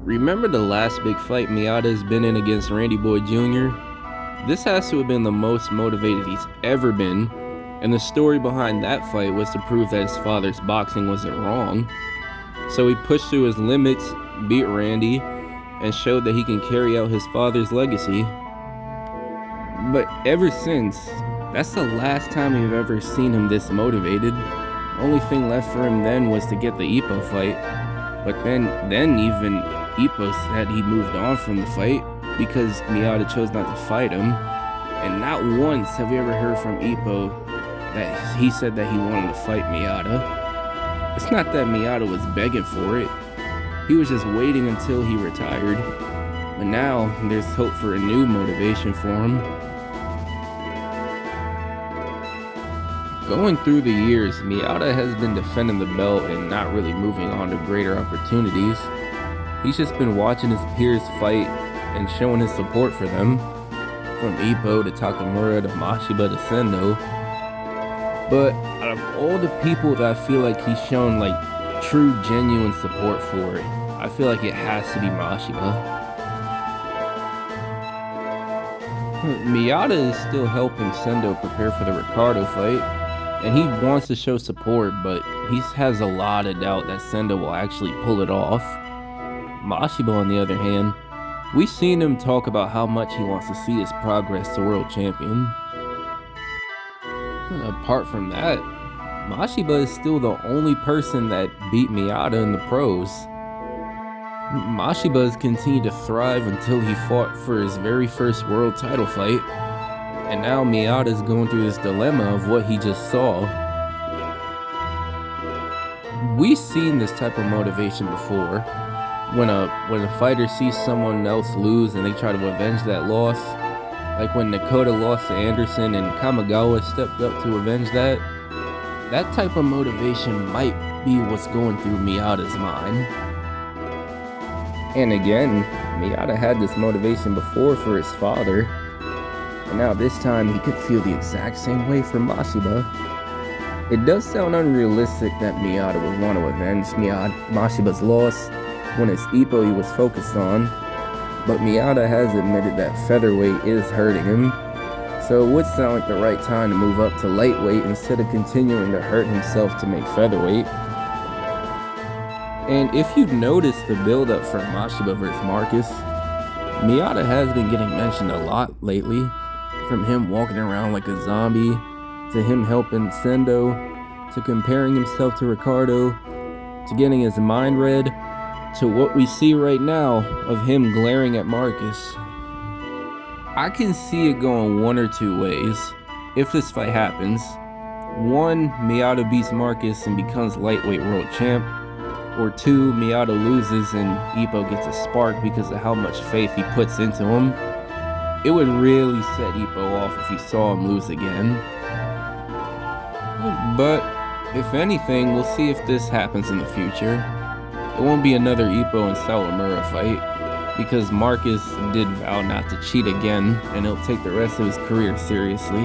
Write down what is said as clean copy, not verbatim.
Remember the last big fight Miyata's been in against Randy Boy Jr.? This has to have been the most motivated he's ever been, and the story behind that fight was to prove that his father's boxing wasn't wrong. So he pushed through his limits, beat Randy, and showed that he can carry out his father's legacy. But ever since, that's the last time we've ever seen him this motivated. Only thing left for him then was to get the Ippo fight. But then even Ippo said he moved on from the fight because Miyata chose not to fight him. And not once have we ever heard from Ippo that he said that he wanted to fight Miyata. It's not that Miyata was begging for it. He was just waiting until he retired. But now there's hope for a new motivation for him. Going through the years, Miyata has been defending the belt and not really moving on to greater opportunities. He's just been watching his peers fight and showing his support for them, from Ippo to Takamura to Mashiba to Sendo. But out of all the people that I feel like he's shown true genuine support for, I feel like it has to be Mashiba. Miyata is still helping Sendo prepare for the Ricardo fight, and he wants to show support, but he has a lot of doubt that Sendo will actually pull it off. Mashiba, on the other hand, we've seen him talk about how much he wants to see his progress to world champion. Apart from that, Mashiba is still the only person that beat Miyata in the pros. Mashiba has continued to thrive until he fought for his very first world title fight. And now Miyata is going through this dilemma of what he just saw. We've seen this type of motivation before. When a fighter sees someone else lose and they try to avenge that loss. Like when Nakota lost to Anderson and Kamigawa stepped up to avenge that. That type of motivation might be what's going through Miyata's mind. And again, Miyata had this motivation before for his father. And now this time he could feel the exact same way for Mashiba. It does sound unrealistic that Miyata would want to avenge Mashiba's loss when it's Ippo he was focused on, but Miyata has admitted that featherweight is hurting him, so it would sound like the right time to move up to lightweight instead of continuing to hurt himself to make featherweight. And if you notice the build-up for Mashiba vs. Marcus, Miyata has been getting mentioned a lot lately. From him walking around like a zombie, to him helping Sendo, to comparing himself to Ricardo, to getting his mind read, to what we see right now of him glaring at Marcus. I can see it going one or two ways if this fight happens. One, Miyata beats Marcus and becomes lightweight world champ. Or two, Miyata loses and Ippo gets a spark because of how much faith he puts into him. It would really set Ippo off if he saw him lose again. But if anything, we'll see if this happens in the future. It won't be another Ippo and Sawamura fight, because Marcus did vow not to cheat again, and he'll take the rest of his career seriously.